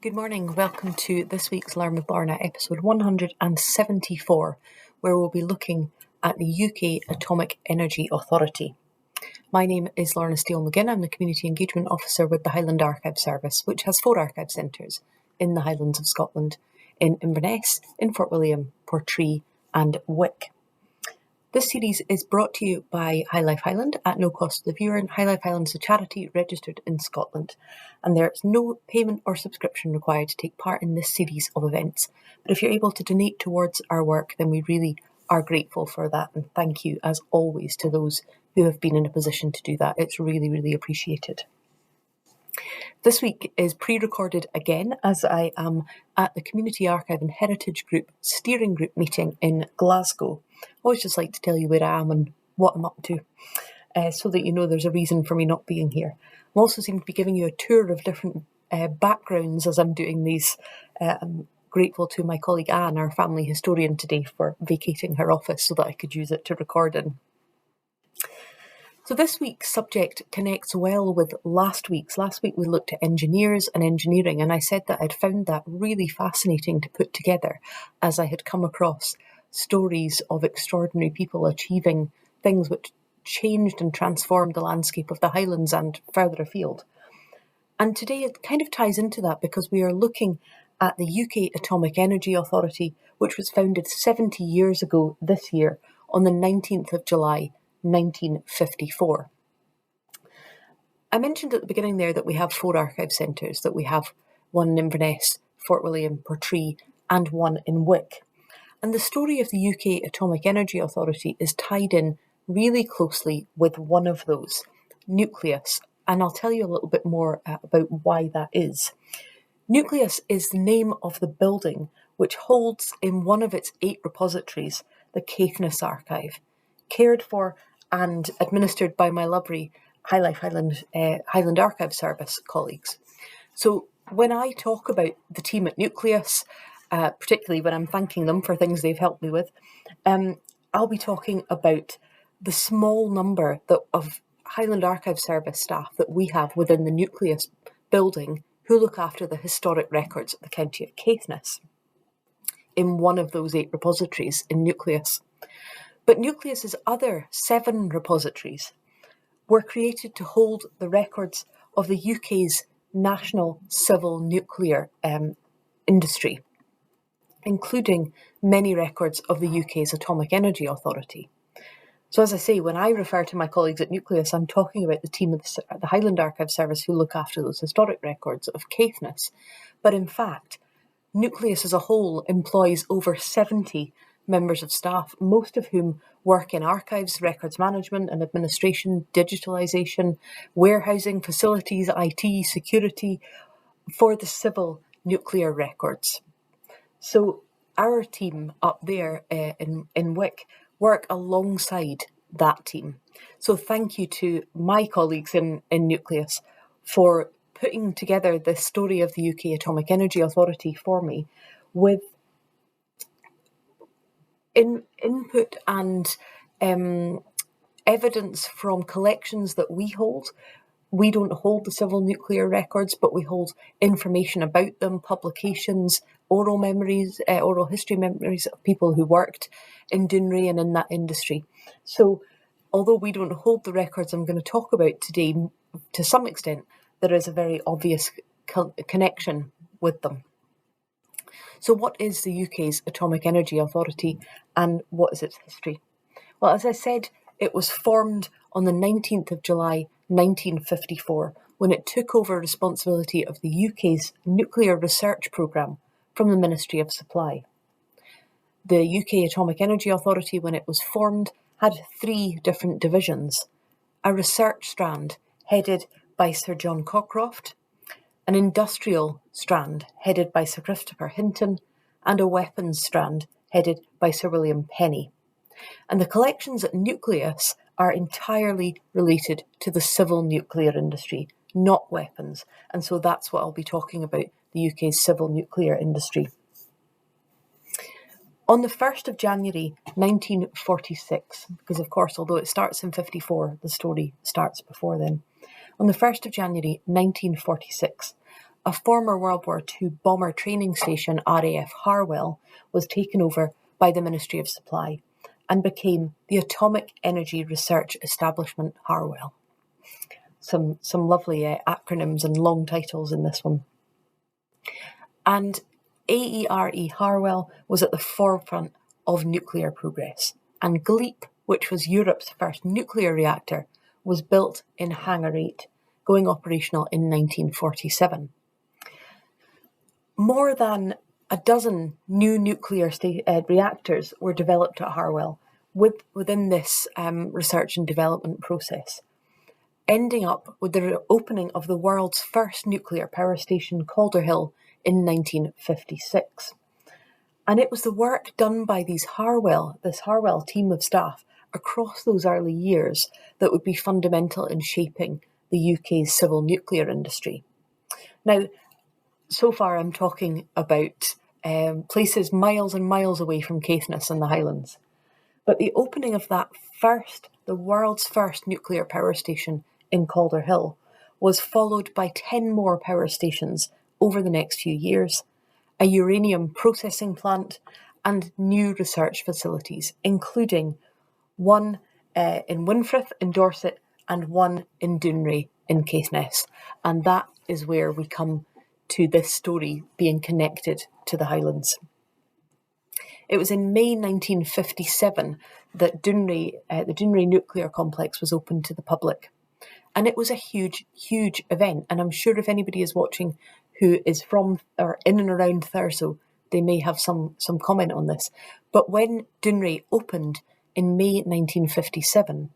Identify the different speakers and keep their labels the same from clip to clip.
Speaker 1: Good morning, welcome to this week's Learn with Lorna, episode 174, where we'll be looking at the UK Atomic Energy Authority. My name is Lorna Steele-McGinn. I'm the Community Engagement Officer with the Highland Archive Service, which has 4 archive centres in the Highlands of Scotland, in Inverness, in Fort William, Portree and Wick. This series is brought to you by High Life Highland at no cost to the viewer. High Life Highland is a charity registered in Scotland, and there is no payment or subscription required to take part in this series of events. But if you're able to donate towards our work, then we really are grateful for that, and thank you as always to those who have been in a position to do that. It's really, really appreciated. This week is pre-recorded again, as I am at the Community Archive and Heritage Group Steering Group meeting in Glasgow. I always just like to tell you where I am and what I'm up to, so that you know there's a reason for me not being here. I'm also seem to be giving you a tour of different backgrounds as I'm doing these. I'm grateful to my colleague Anne, our family historian today, for vacating her office so that I could use it to record in. So this week's subject connects well with last week's. Last week we looked at engineers and engineering, and I said that I'd found that really fascinating to put together as I had come across stories of extraordinary people achieving things which changed and transformed the landscape of the Highlands and further afield. And today it kind of ties into that because we are looking at the UK Atomic Energy Authority, which was founded 70 years ago this year on the 19th of July 1954. I mentioned at the beginning there that we have 4 archive centres, that we have one in Inverness, Fort William, Portree and one in Wick. And the story of the UK Atomic Energy Authority is tied in really closely with one of those, Nucleus, and I'll tell you a little bit more about why that is. Nucleus is the name of the building which holds in one of its 8 repositories the Caithness Archive, cared for and administered by my lovely Highland Archive Service colleagues. So when I talk about the team at Nucleus, particularly when I'm thanking them for things they've helped me with, I'll be talking about the small number of Highland Archive Service staff that we have within the Nucleus building who look after the historic records of the county of Caithness in one of those 8 repositories in Nucleus. But Nucleus's other 7 repositories were created to hold the records of the UK's national civil nuclear industry, including many records of the UK's Atomic Energy Authority. So as I say, when I refer to my colleagues at Nucleus, I'm talking about the team of the Highland Archive Service who look after those historic records of Caithness. But in fact, Nucleus as a whole employs over 70 members of staff, most of whom work in archives, records management and administration, digitalisation, warehousing, facilities, IT, security, for the civil nuclear records. So our team up there in Wick work alongside that team. So thank you to my colleagues in Nucleus for putting together the story of the UK Atomic Energy Authority for me with input and evidence from collections that we hold. We don't hold the civil nuclear records, but we hold information about them, publications, oral history memories of people who worked in Dunray and in that industry. So although we don't hold the records I'm going to talk about today, to some extent, there is a very obvious connection with them. So what is the UK's Atomic Energy Authority and what is its history? Well, as I said, it was formed on the 19th of July 1954 when it took over responsibility of the UK's nuclear research programme from the Ministry of Supply. The UK Atomic Energy Authority, when it was formed, had 3 different divisions: a research strand headed by Sir John Cockcroft, an industrial strand headed by Sir Christopher Hinton, and a weapons strand headed by Sir William Penny. And the collections at Nucleus are entirely related to the civil nuclear industry, not weapons. And so that's what I'll be talking about, the UK's civil nuclear industry. On the 1st of January 1946, because of course, although it starts in 54, the story starts before then. On the 1st of January 1946, a former World War II bomber training station, RAF Harwell, was taken over by the Ministry of Supply and became the Atomic Energy Research Establishment Harwell. Some lovely acronyms and long titles in this one. And AERE Harwell was at the forefront of nuclear progress. And GLEAP, which was Europe's first nuclear reactor, was built in Hangar 8, going operational in 1947. More than a dozen new nuclear reactors were developed at Harwell within this research and development process, ending up with the opening of the world's first nuclear power station, Calderhill, in 1956. And it was the work done by this Harwell team of staff across those early years that would be fundamental in shaping the UK's civil nuclear industry. Now, so far I'm talking about places miles and miles away from Caithness and the Highlands. But the opening of the world's first nuclear power station in Calderhill was followed by 10 more power stations over the next few years, a uranium processing plant, and new research facilities, including one in Winfrith in Dorset and one in Dounreay in Caithness. And that is where we come to this story being connected to the Highlands. It was in May 1957 that the Dounreay nuclear complex was opened to the public. And it was a huge, huge event. And I'm sure if anybody is watching who is from or in and around Thurso, they may have some comment on this. But when Dounreay opened in May 1957,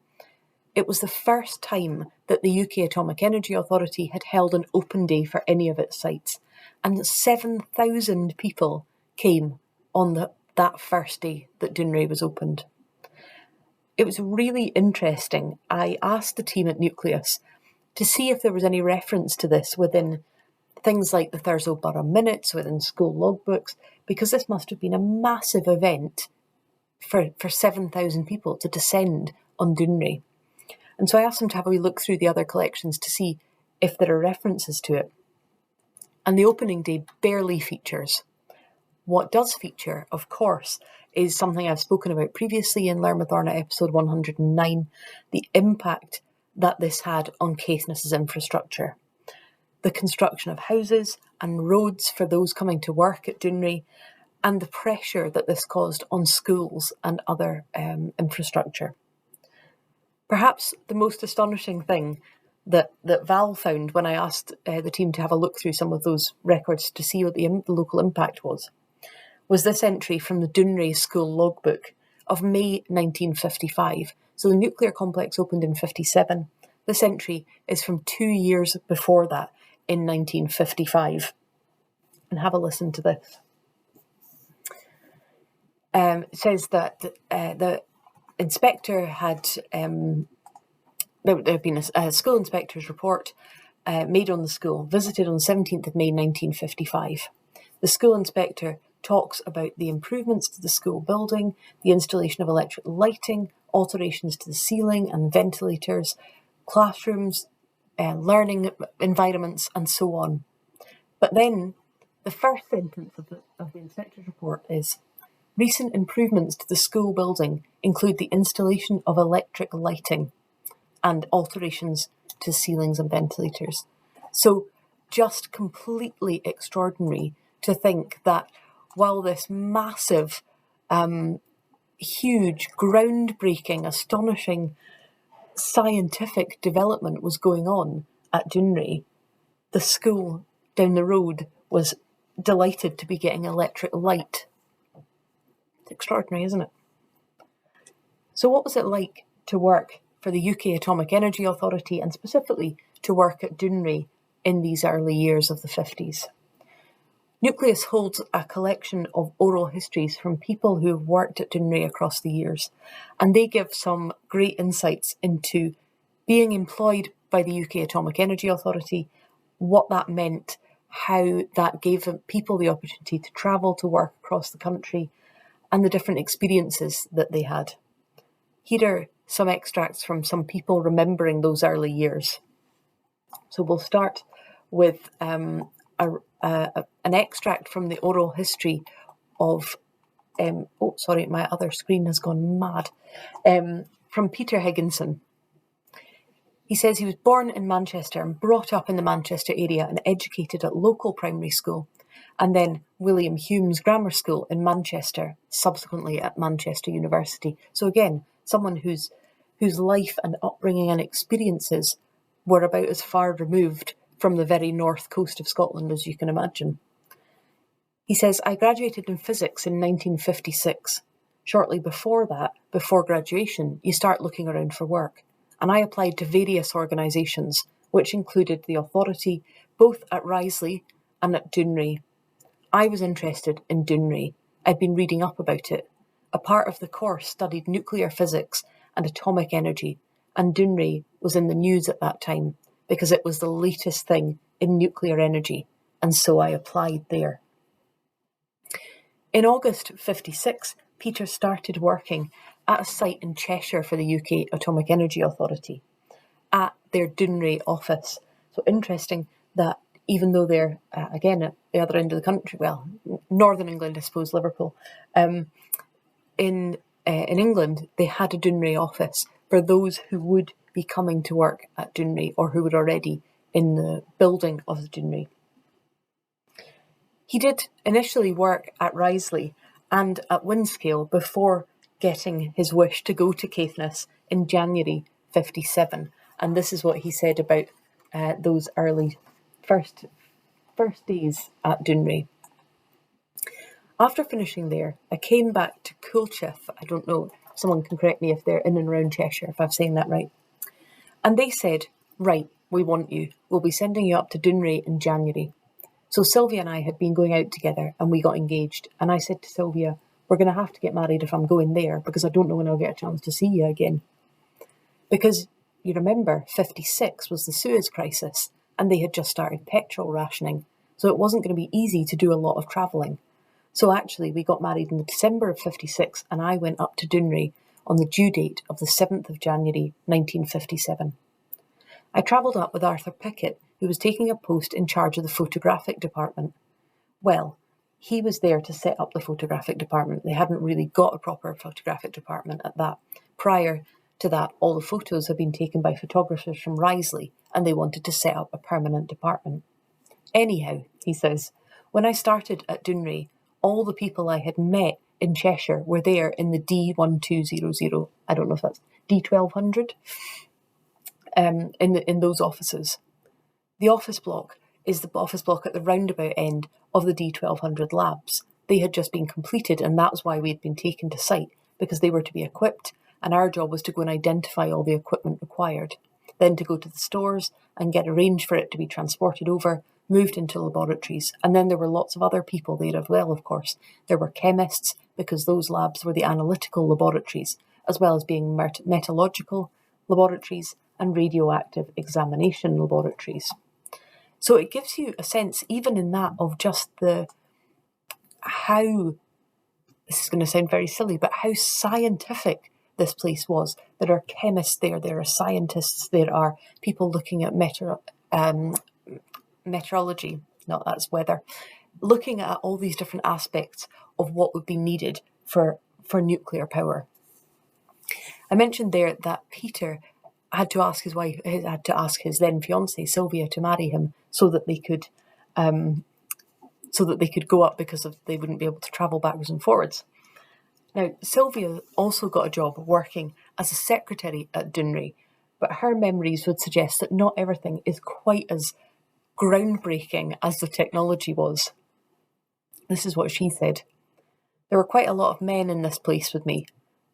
Speaker 1: it was the first time that the UK Atomic Energy Authority had held an open day for any of its sites. And 7,000 people came on that first day that Dounreay was opened. It was really interesting. I asked the team at Nucleus to see if there was any reference to this within things like the Thurso Borough Minutes, within school logbooks, because this must have been a massive event for 7,000 people to descend on Dounreay. And so I asked them to have a wee look through the other collections to see if there are references to it. And the opening day barely features. What does feature, of course, is something I've spoken about previously in Lorna episode 109, the impact that this had on Caithness's infrastructure. The construction of houses and roads for those coming to work at Dounreay, and the pressure that this caused on schools and other infrastructure. Perhaps the most astonishing thing that Val found when I asked the team to have a look through some of those records to see what the local impact was this entry from the Dounreay School logbook of May 1955. So the nuclear complex opened in 57. This entry is from 2 years before that, in 1955. And have a listen to this. It says that the inspector had, there had been a school inspector's report made on the school, visited on the 17th of May 1955. The school inspector talks about the improvements to the school building, the installation of electric lighting, alterations to the ceiling and ventilators, classrooms, learning environments, and so on. But then the first sentence of the inspector's report is, recent improvements to the school building include the installation of electric lighting and alterations to ceilings and ventilators. So just completely extraordinary to think that while this massive, huge, groundbreaking, astonishing scientific development was going on at Dounreay, the school down the road was delighted to be getting electric light. It's extraordinary, isn't it? So what was it like to work for the UK Atomic Energy Authority, and specifically to work at Dounreay in these early years of the 50s? Nucleus holds a collection of oral histories from people who have worked at Dounreay across the years, and they give some great insights into being employed by the UK Atomic Energy Authority, what that meant, how that gave people the opportunity to travel to work across the country, and the different experiences that they had. Here are some extracts from some people remembering those early years. So we'll start with a an extract from the oral history of, my other screen has gone mad, from Peter Higginson. He says he was born in Manchester and brought up in the Manchester area and educated at local primary school, and then William Hume's Grammar School in Manchester, subsequently at Manchester University. So again, someone whose life and upbringing and experiences were about as far removed from the very north coast of Scotland as you can imagine. He says, I graduated in physics in 1956. Shortly before that, before graduation, you start looking around for work. And I applied to various organisations, which included the authority, both at Risley and at Dounreay. I was interested in Dounreay. I'd been reading up about it. A part of the course studied nuclear physics and atomic energy, and Dounreay was in the news at that time because it was the latest thing in nuclear energy, and so I applied there. In August 56, Peter started working at a site in Cheshire for the UK Atomic Energy Authority, at their Dounreay office. So interesting that even though they're, again, at the other end of the country, well, Northern England, I suppose, Liverpool, in England, they had a Dounreay office for those who would be coming to work at Dounreay or who were already in the building of the Dounreay. He did initially work at Risley and at Windscale before getting his wish to go to Caithness in January 57. And this is what he said about those early first days at Dounreay. After finishing there, I came back to Coolcheth. I don't know, someone can correct me if they're in and around Cheshire, if I've saying that right. And they said, right, we want you. We'll be sending you up to Dounreay in January. So Sylvia and I had been going out together and we got engaged. And I said to Sylvia, we're going to have to get married if I'm going there because I don't know when I'll get a chance to see you again. Because you remember, 56 was the Suez Crisis and they had just started petrol rationing. So it wasn't going to be easy to do a lot of travelling. So actually we got married in the December of 56 and I went up to Dounreay on the due date of the 7th of January 1957. I travelled up with Arthur Pickett, who was taking a post in charge of the photographic department. Well, he was there to set up the photographic department. They hadn't really got a proper photographic department at that. Prior to that, all the photos had been taken by photographers from Risley, and they wanted to set up a permanent department. Anyhow, he says, when I started at Dounreay, all the people I had met in Cheshire were there in the D1200, I don't know if that's D1200, in those offices. The office block is the office block at the roundabout end of the D1200 labs. They had just been completed and that's why we'd been taken to site, because they were to be equipped and our job was to go and identify all the equipment required, then to go to the stores and get arranged for it to be transported over, moved into laboratories. And then there were lots of other people there as well, of course. There were chemists, because those labs were the analytical laboratories, as well as being metallurgical laboratories and radioactive examination laboratories. So it gives you a sense, even in that, of just how, this is going to sound very silly, but how scientific this place was. There are chemists there are scientists, there are people looking at meteorology, no, that's weather, looking at all these different aspects of what would be needed for nuclear power. I mentioned there that Peter had to ask his then fiancée Sylvia to marry him so that they could go up, because they wouldn't be able to travel backwards and forwards. Now, Sylvia also got a job working as a secretary at Dounreay, but her memories would suggest that not everything is quite as groundbreaking as the technology was. This is what she said. There were quite a lot of men in this place with me.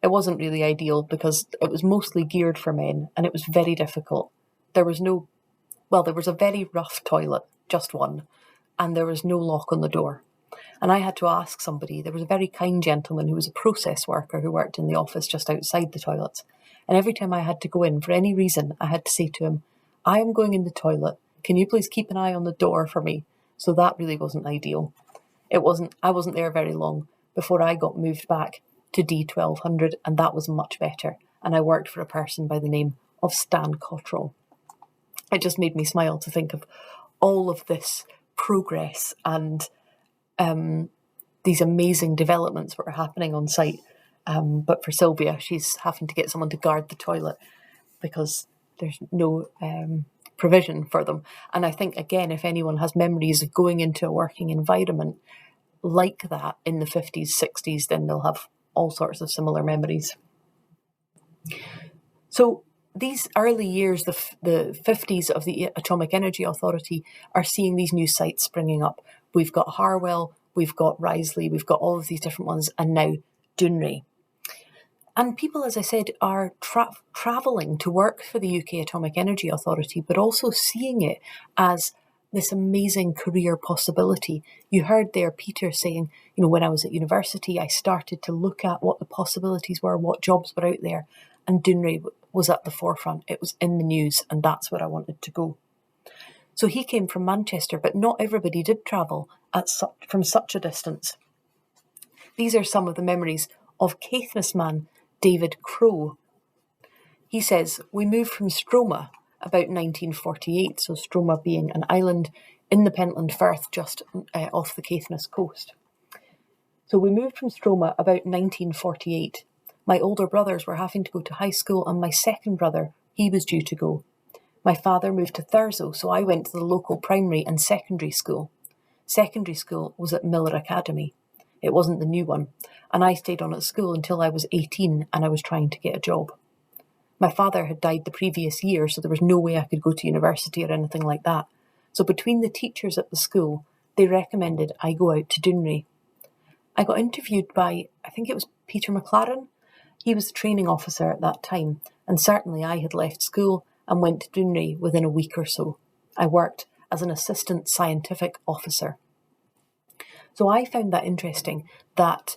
Speaker 1: It wasn't really ideal because it was mostly geared for men and it was very difficult. There was a very rough toilet, just one, and there was no lock on the door. And I had to ask somebody. There was a very kind gentleman who was a process worker who worked in the office just outside the toilets. And every time I had to go in, for any reason, I had to say to him, I am going in the toilet. Can you please keep an eye on the door for me? So that really wasn't ideal. I wasn't there very long before I got moved back to D1200, and that was much better. And I worked for a person by the name of Stan Cottrell. It just made me smile to think of all of this progress and these amazing developments that are happening on site. But for Sylvia, she's having to get someone to guard the toilet because there's no provision for them. And I think, again, if anyone has memories of going into a working environment like that in the 50s, 60s, then they'll have all sorts of similar memories. So these early years, the 50s of the Atomic Energy Authority, are seeing these new sites springing up. We've got Harwell, we've got Risley, we've got all of these different ones, and now Dounreay. And people, as I said, are travelling to work for the UK Atomic Energy Authority, but also seeing it as this amazing career possibility. You heard there Peter saying, when I was at university, I started to look at what the possibilities were, what jobs were out there, and Dounreay was at the forefront. It was in the news, and that's where I wanted to go. So he came from Manchester, but not everybody did travel from such a distance. These are some of the memories of Caithness man David Crowe. He says, we moved from Stroma about 1948, so Stroma being an island in the Pentland Firth just off the Caithness coast. So we moved from Stroma about 1948. My older brothers were having to go to high school, and my second brother, he was due to go. My father moved to Thurso, so I went to the local primary and secondary school. Secondary school was at Miller Academy. It wasn't the new one, and I stayed on at school until I was 18 and I was trying to get a job. My father had died the previous year, so there was no way I could go to university or anything like that. So between the teachers at the school, they recommended I go out to Dounreay. I got interviewed by, I think it was Peter McLaren. He was the training officer at that time, and certainly I had left school and went to Dounreay within a week or so. I worked as an assistant scientific officer. So I found that interesting that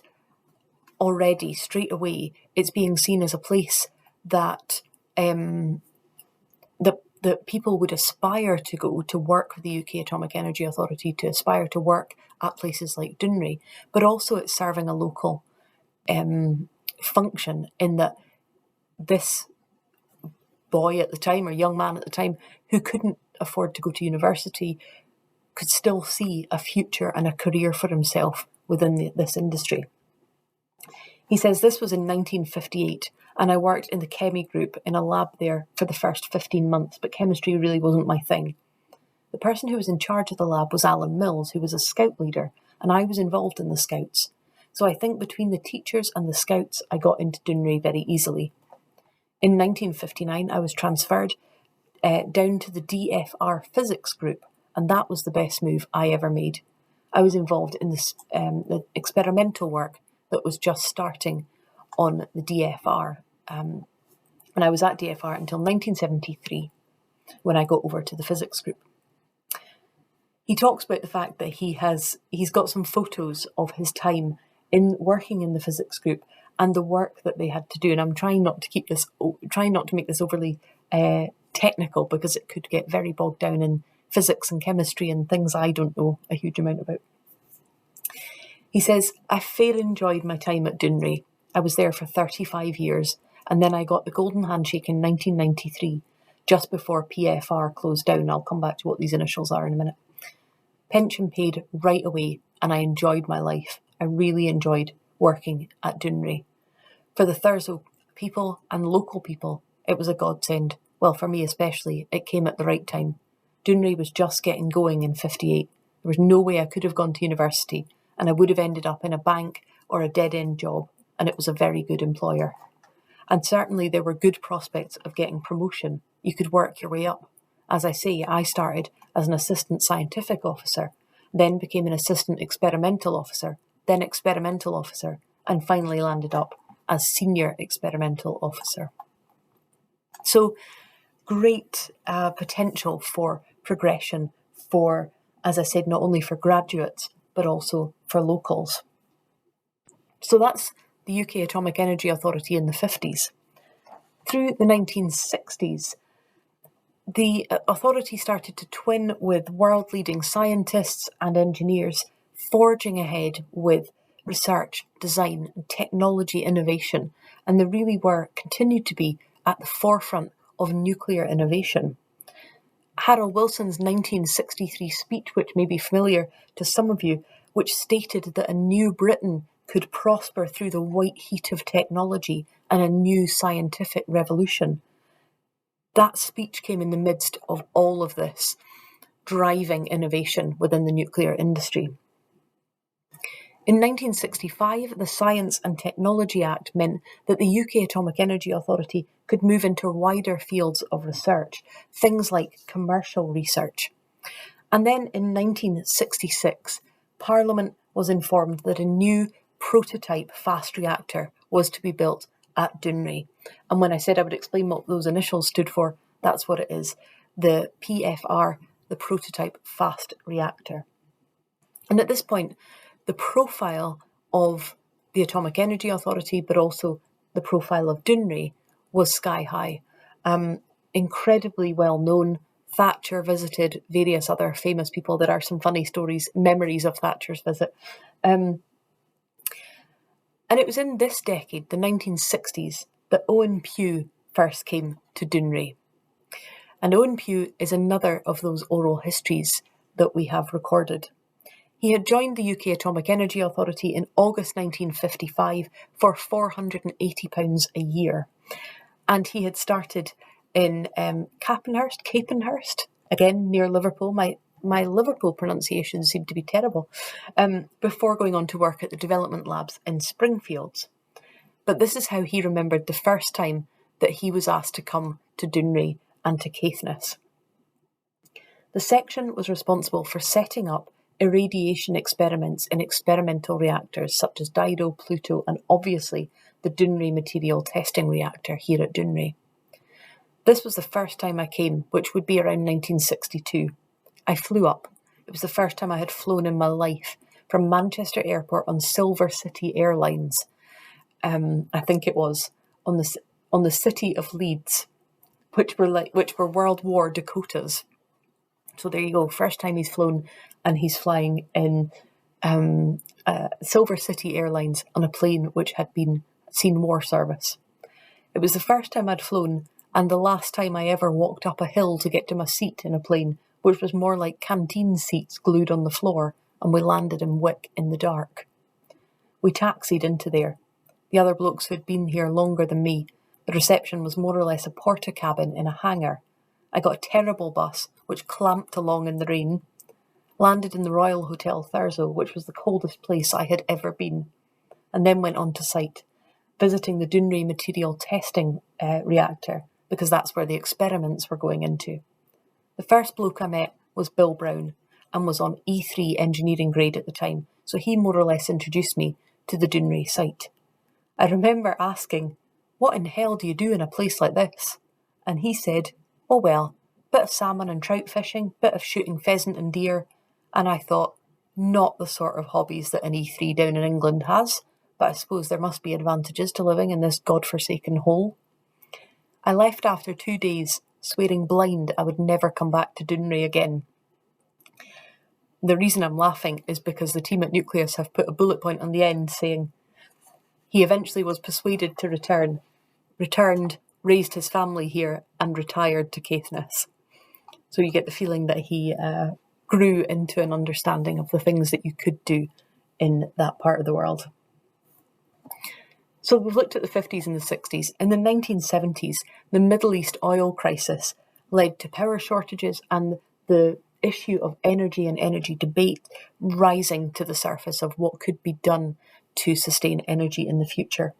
Speaker 1: already, straight away, it's being seen as a place that that people would aspire to go to work with the UK Atomic Energy Authority, to aspire to work at places like Dounreay, but also it's serving a local function in that this boy at the time, or young man at the time, who couldn't afford to go to university, could still see a future and a career for himself within this industry. He says this was in 1958, and I worked in the chemi group in a lab there for the first 15 months, but chemistry really wasn't my thing. The person who was in charge of the lab was Alan Mills, who was a scout leader, and I was involved in the scouts. So I think between the teachers and the scouts, I got into Dounreay very easily. In 1959, I was transferred down to the DFR physics group, and that was the best move I ever made. I was involved in this, the experimental work that was just starting on the DFR. And I was at DFR until 1973, when I got over to the physics group. He talks about the fact that he's got some photos of his time in working in the physics group and the work that they had to do. And I'm trying not to make this overly technical, because it could get very bogged down in physics and chemistry and things I don't know a huge amount about. He says, I fair enjoyed my time at Dounreay. I was there for 35 years, and then I got the golden handshake in 1993, just before PFR closed down. I'll come back to what these initials are in a minute. Pension paid right away, and I enjoyed my life. I really enjoyed working at Dounreay. For the Thurso people and local people, it was a godsend. Well, for me especially, it came at the right time. Dounreay was just getting going in 58. There was no way I could have gone to university, and I would have ended up in a bank or a dead-end job, and it was a very good employer. And certainly there were good prospects of getting promotion. You could work your way up. As I say, I started as an assistant scientific officer, then became an assistant experimental officer, then experimental officer, and finally landed up as senior experimental officer. So great potential for progression for, as I said, not only for graduates, but also for locals. So that's the UK Atomic Energy Authority in the 50s. Through the 1960s, the authority started to twin with world-leading scientists and engineers, forging ahead with research, design, and technology innovation, and they really continued to be at the forefront of nuclear innovation. Harold Wilson's 1963 speech, which may be familiar to some of you, which stated that a new Britain could prosper through the white heat of technology and a new scientific revolution. That speech came in the midst of all of this, driving innovation within the nuclear industry. In 1965, the Science and Technology Act meant that the UK Atomic Energy Authority could move into wider fields of research, things like commercial research. And then in 1966, Parliament was informed that a new prototype fast reactor was to be built at Dounreay. And when I said I would explain what those initials stood for, that's what it is. The PFR, the prototype fast reactor. And at this point, the profile of the Atomic Energy Authority, but also the profile of Dounreay, was sky high. Incredibly well known. Thatcher visited various other famous people. There are some funny stories, memories of Thatcher's visit. And it was in this decade, the 1960s, that Owen Pugh first came to Dounreay. And Owen Pugh is another of those oral histories that we have recorded. He had joined the UK Atomic Energy Authority in August 1955 for £480 a year. And he had started in Capenhurst, again near Liverpool. My Liverpool pronunciation seemed to be terrible, before going on to work at the development labs in Springfields. But this is how he remembered the first time that he was asked to come to Dounreay and to Caithness. The section was responsible for setting up irradiation experiments in experimental reactors such as Dido, Pluto, and obviously the Dounreay Material Testing Reactor here at Dounreay. This was the first time I came, which would be around 1962. I flew up. It was the first time I had flown in my life from Manchester Airport on Silver City Airlines. I think it was on the City of Leeds, which were World War Dakotas. So there you go. First time he's flown, and he's flying in Silver City Airlines on a plane which had seen war service. It was the first time I'd flown, and the last time I ever walked up a hill to get to my seat in a plane, which was more like canteen seats glued on the floor, and we landed in Wick in the dark. We taxied into there. The other blokes who had been here longer than me. The reception was more or less a porta cabin in a hangar. I got a terrible bus, which clamped along in the rain, landed in the Royal Hotel Thurso, which was the coldest place I had ever been, and then went on to site, visiting the Dounreay Material Testing Reactor, because that's where the experiments were going into. The first bloke I met was Bill Brown, and was on E3 engineering grade at the time, so he more or less introduced me to the Dounreay site. I remember asking, "What in hell do you do in a place like this?" And he said, "Oh well, bit of salmon and trout fishing, bit of shooting pheasant and deer." And I thought, not the sort of hobbies that an E3 down in England has, but I suppose there must be advantages to living in this godforsaken hole. I left after 2 days, swearing blind I would never come back to Dounreay again. The reason I'm laughing is because the team at Nucleus have put a bullet point on the end saying, he eventually was persuaded to returned, raised his family here, and retired to Caithness. So you get the feeling that he grew into an understanding of the things that you could do in that part of the world. So we've looked at the 50s and the 60s. In the 1970s, the Middle East oil crisis led to power shortages and the issue of energy and energy debate rising to the surface of what could be done to sustain energy in the future.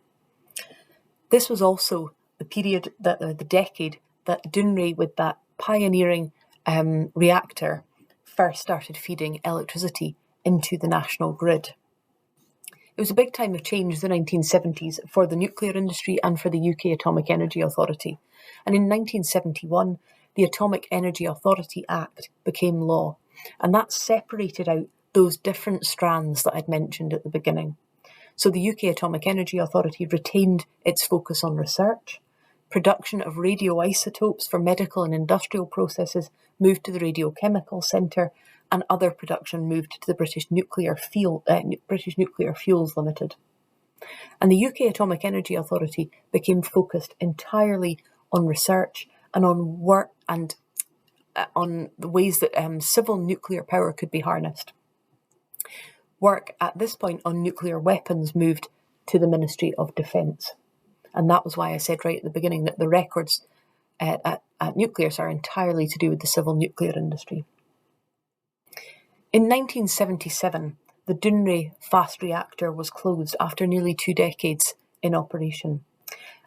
Speaker 1: This was also the period, the decade that Dounreay, with that pioneering reactor, first started feeding electricity into the national grid. It was a big time of change, the 1970s, for the nuclear industry and for the UK Atomic Energy Authority. And in 1971, the Atomic Energy Authority Act became law, and that separated out those different strands that I'd mentioned at the beginning. So the UK Atomic Energy Authority retained its focus on research. Production of radioisotopes for medical and industrial processes moved to the Radiochemical Centre, and other production moved to the British Nuclear Fuels Limited. And the UK Atomic Energy Authority became focused entirely on research and on work and on the ways that civil nuclear power could be harnessed. Work at this point on nuclear weapons moved to the Ministry of Defence. And that was why I said right at the beginning that the records at Nucleus are entirely to do with the civil nuclear industry. In 1977, the Dounreay fast reactor was closed after nearly 2 decades in operation.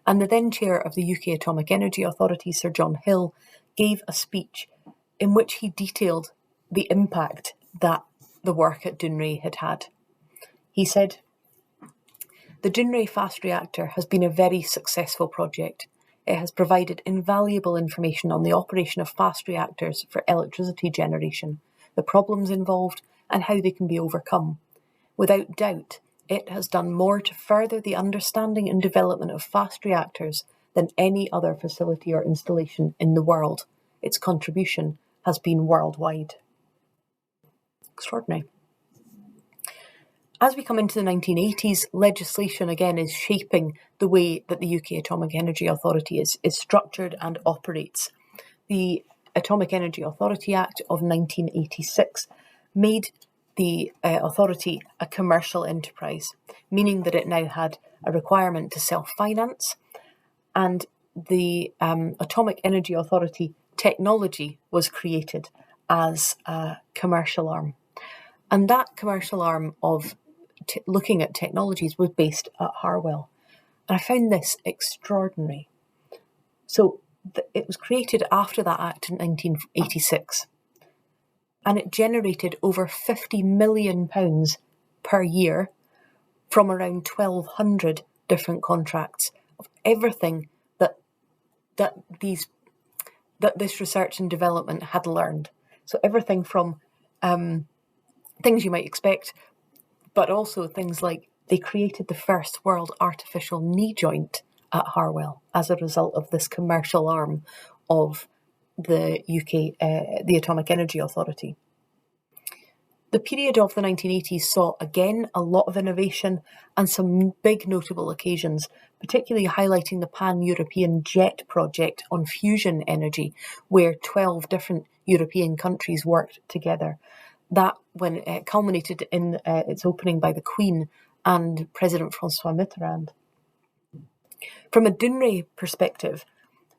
Speaker 1: And the then chair of the UK Atomic Energy Authority, Sir John Hill, gave a speech in which he detailed the impact that the work at Dounreay had had. He said, "The Dounreay fast reactor has been a very successful project. It has provided invaluable information on the operation of fast reactors for electricity generation, the problems involved, and how they can be overcome. Without doubt, it has done more to further the understanding and development of fast reactors than any other facility or installation in the world. Its contribution has been worldwide." Extraordinary. As we come into the 1980s, legislation again is shaping the way that the UK Atomic Energy Authority is structured and operates. The Atomic Energy Authority Act of 1986 made the authority a commercial enterprise, meaning that it now had a requirement to self-finance, and the Atomic Energy Authority technology was created as a commercial arm. And that commercial arm of looking at technologies was based at Harwell. And I found this extraordinary. So it was created after that act in 1986. And it generated over £50 million per year from around 1,200 different contracts of everything that this research and development had learned. So everything from things you might expect, but also things like they created the first world artificial knee joint at Harwell as a result of this commercial arm of the UK, the Atomic Energy Authority. The period of the 1980s saw again a lot of innovation and some big notable occasions, particularly highlighting the pan-European JET project on fusion energy, where 12 different European countries worked together. That, when it culminated in its opening by the Queen and President François Mitterrand. From a Dounreay perspective,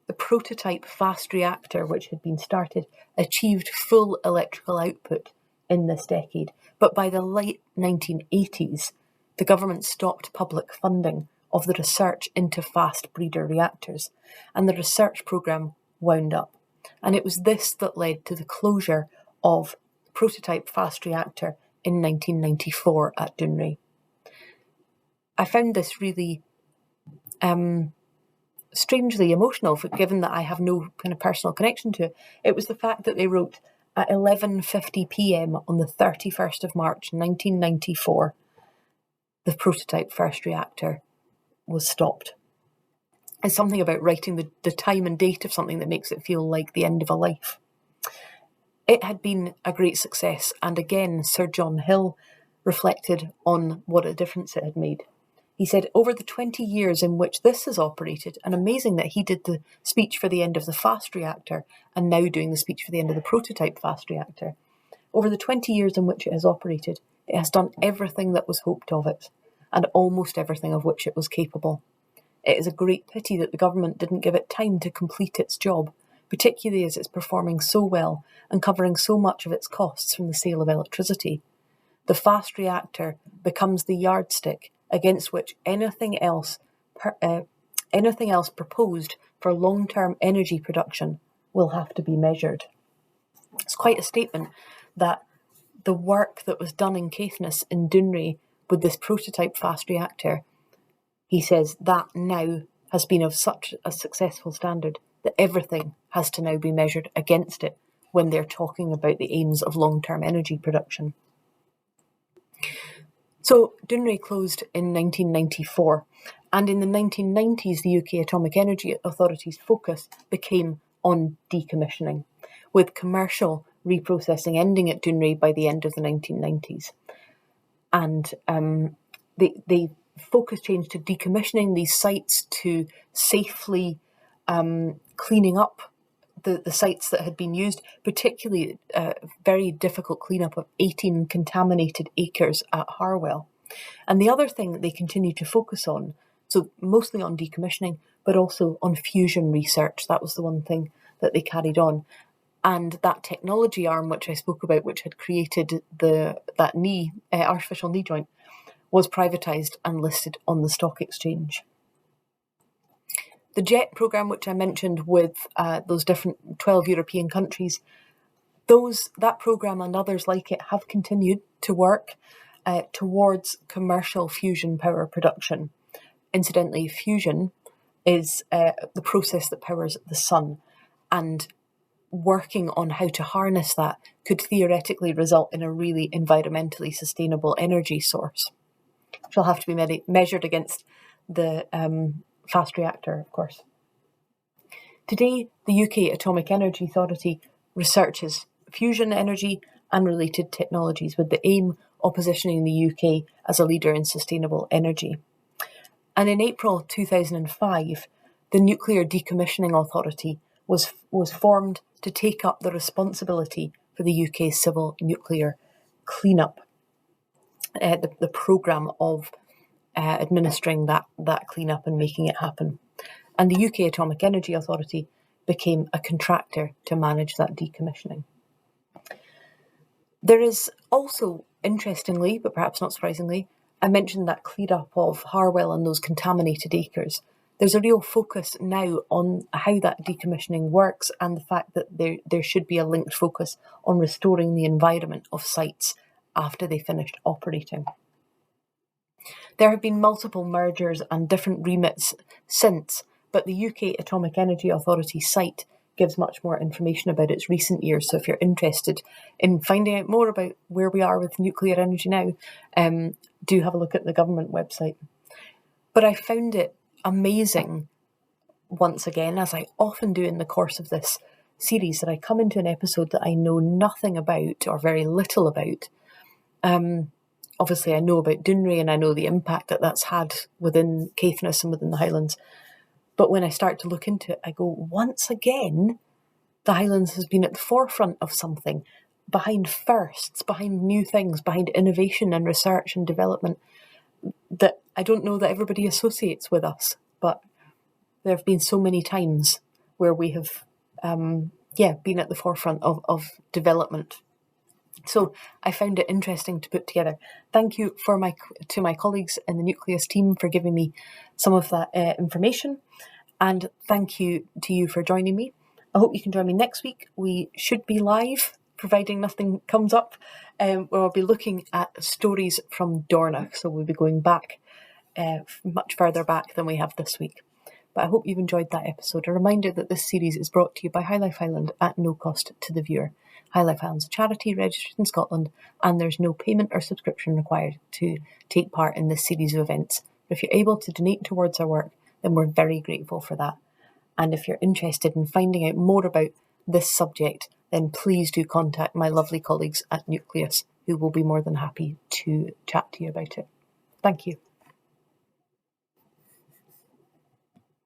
Speaker 1: the prototype fast reactor, which had been started, achieved full electrical output in this decade. But by the late 1980s, the government stopped public funding of the research into fast breeder reactors, and the research programme wound up. And it was this that led to the closure of prototype fast reactor in 1994 at Dounreay. I found this really strangely emotional, given that I have no kind of personal connection to it. It was the fact that they wrote at 11:50 p.m. on the 31st of March 1994, the prototype first reactor was stopped. It's something about writing the time and date of something that makes it feel like the end of a life. It had been a great success, and again, Sir John Hill reflected on what a difference it had made. He said, over the 20 years in which this has operated, and amazing that he did the speech for the end of the fast reactor and now doing the speech for the end of the prototype fast reactor. Over the 20 years in which it has operated, it has done everything that was hoped of it, and almost everything of which it was capable. It is a great pity that the government didn't give it time to complete its job, particularly as it's performing so well and covering so much of its costs from the sale of electricity. The fast reactor becomes the yardstick against which anything else proposed for long-term energy production will have to be measured. It's quite a statement that the work that was done in Caithness in Dounreay with this prototype fast reactor, he says that now has been of such a successful standard that everything has to now be measured against it when they're talking about the aims of long-term energy production. So Dounreay closed in 1994, and in the 1990s the UK Atomic Energy Authority's focus became on decommissioning, with commercial reprocessing ending at Dounreay by the end of the 1990s. And the focus changed to decommissioning these sites, to safely cleaning up the sites that had been used, particularly very difficult cleanup of 18 contaminated acres at Harwell. And the other thing that they continue to focus on, so mostly on decommissioning, but also on fusion research. That was the one thing that they carried on. And that technology arm, which I spoke about, which had created that artificial knee joint, was privatised and listed on the stock exchange. The JET programme, which I mentioned with those different 12 European countries, that programme and others like it have continued to work towards commercial fusion power production. Incidentally, fusion is the process that powers the sun, and working on how to harness that could theoretically result in a really environmentally sustainable energy source, which will have to be measured against the fast reactor, of course. Today, the UK Atomic Energy Authority researches fusion energy and related technologies with the aim of positioning the UK as a leader in sustainable energy. And in April 2005, the Nuclear Decommissioning Authority was formed to take up the responsibility for the UK's civil nuclear cleanup, the programme of administering that cleanup and making it happen. And the UK Atomic Energy Authority became a contractor to manage that decommissioning. There is also, interestingly, but perhaps not surprisingly, I mentioned that clear-up of Harwell and those contaminated acres. There's a real focus now on how that decommissioning works and the fact that there should be a linked focus on restoring the environment of sites after they finished operating. There have been multiple mergers and different remits since, but the UK Atomic Energy Authority site gives much more information about its recent years. So if you're interested in finding out more about where we are with nuclear energy now, do have a look at the government website. But I found it amazing, once again, as I often do in the course of this series, that I come into an episode that I know nothing about or very little about. Obviously, I know about Dounreay and I know the impact that that's had within Caithness and within the Highlands. But when I start to look into it, I go, once again, the Highlands has been at the forefront of something, behind firsts, behind new things, behind innovation and research and development that I don't know that everybody associates with us. But there have been so many times where we have, been at the forefront of development. So I found it interesting to put together. Thank you to my colleagues in the Nucleus team for giving me some of that information. And thank you to you for joining me. I hope you can join me next week. We should be live, providing nothing comes up. Where I'll be looking at stories from Lorna. So we'll be going back, much further back than we have this week. But I hope you've enjoyed that episode. A reminder that this series is brought to you by High Life Highland at no cost to the viewer. High Life Highland is a charity registered in Scotland, and there's no payment or subscription required to take part in this series of events. But if you're able to donate towards our work, then we're very grateful for that. And if you're interested in finding out more about this subject, then please do contact my lovely colleagues at Nucleus, who will be more than happy to chat to you about it. Thank you.